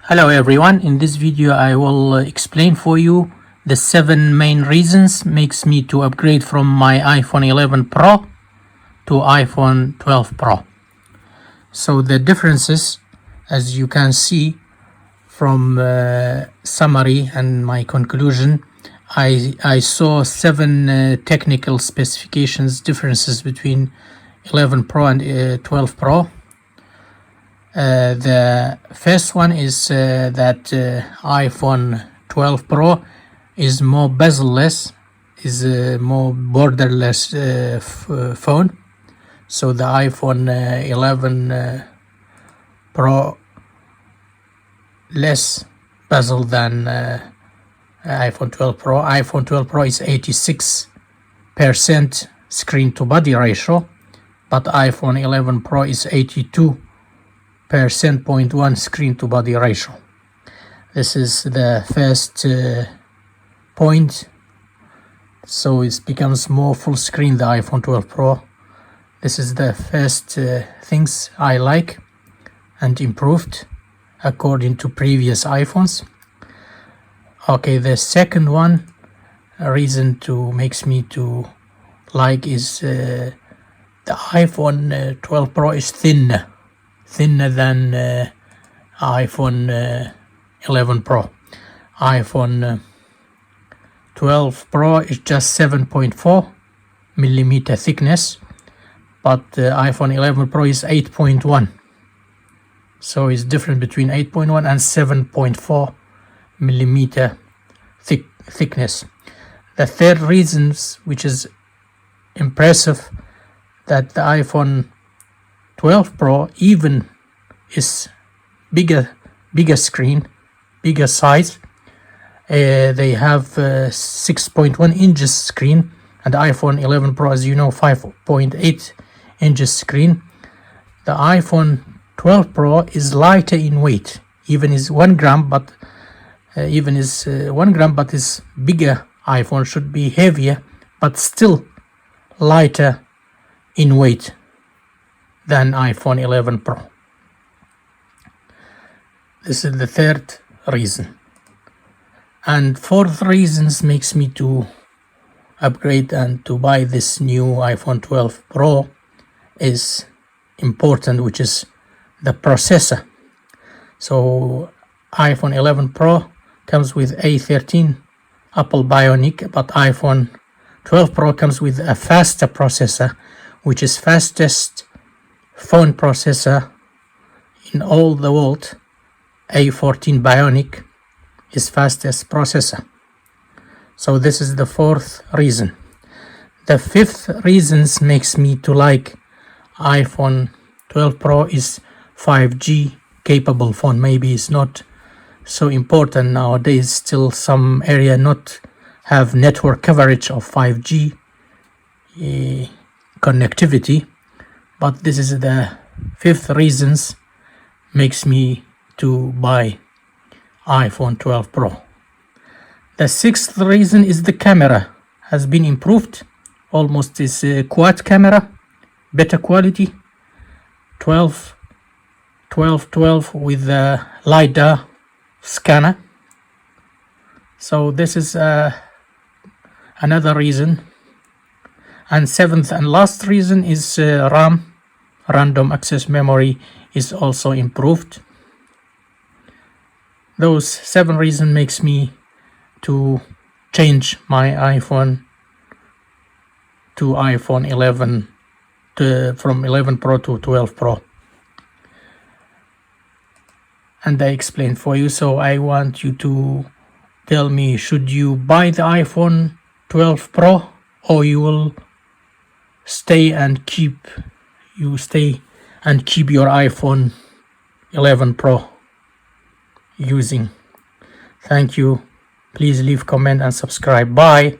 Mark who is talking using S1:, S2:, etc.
S1: Hello everyone, in this video I will explain for you the 7 main reasons makes me to upgrade from my iPhone 11 Pro to iPhone 12 Pro. So the differences, as you can see from summary and my conclusion, I saw 7 technical specifications differences between 11 Pro and 12 Pro. The first one is that iPhone 12 Pro is more bezel-less, is a more borderless phone. So the iPhone 11 Pro less bezel than iPhone 12 Pro. iPhone 12 Pro is 86% screen to body ratio, but iPhone 11 Pro is 82% 0.1 screen to body ratio. This is the first point. So it becomes more full screen, the iPhone 12 Pro. This is the first things I like and improved according to previous iPhones. Okay, the second one reason to makes me to like is the iPhone 12 Pro is thinner than iPhone 11 Pro. iPhone 12 Pro is just 7.4 millimeter thickness, but iPhone 11 Pro is 8.1. So it's different between 8.1 and 7.4 millimeter thickness. The third reason, which is impressive, that the iPhone 12 Pro even is bigger screen, bigger size. They have 6.1 inches screen, and iPhone 11 Pro, as you know, 5.8 inches screen. The iPhone 12 Pro is lighter in weight, even is 1 gram, but is bigger. iPhone should be heavier, but still lighter in weight than iPhone 11 Pro. This is the third reason. And fourth reasons makes me to upgrade and to buy this new iPhone 12 Pro is important, which is the processor. So iPhone 11 Pro comes with A13 Apple Bionic, but iPhone 12 Pro comes with a faster processor, which is fastest phone processor in all the world. A14 Bionic is fastest processor. So this is the fourth reason. The fifth reasons makes me to like iPhone 12 Pro is 5G capable phone. Maybe it's not so important nowadays, still some area not have network coverage of 5G connectivity, but this is the fifth reasons makes me to buy iPhone 12 Pro. The sixth reason is the camera has been improved. Almost is a quad camera, better quality, 12 with a LiDAR scanner. So this is another reason. And seventh and last reason is RAM, random access memory, is also improved. Those 7 reasons makes me to change my iPhone to iPhone 11 from 11 Pro to 12 Pro. And I explained for you, so I want you to tell me, should you buy the iPhone 12 Pro or you will stay and keep your iPhone 11 Pro using. Thank you. Please leave comment and subscribe. Bye.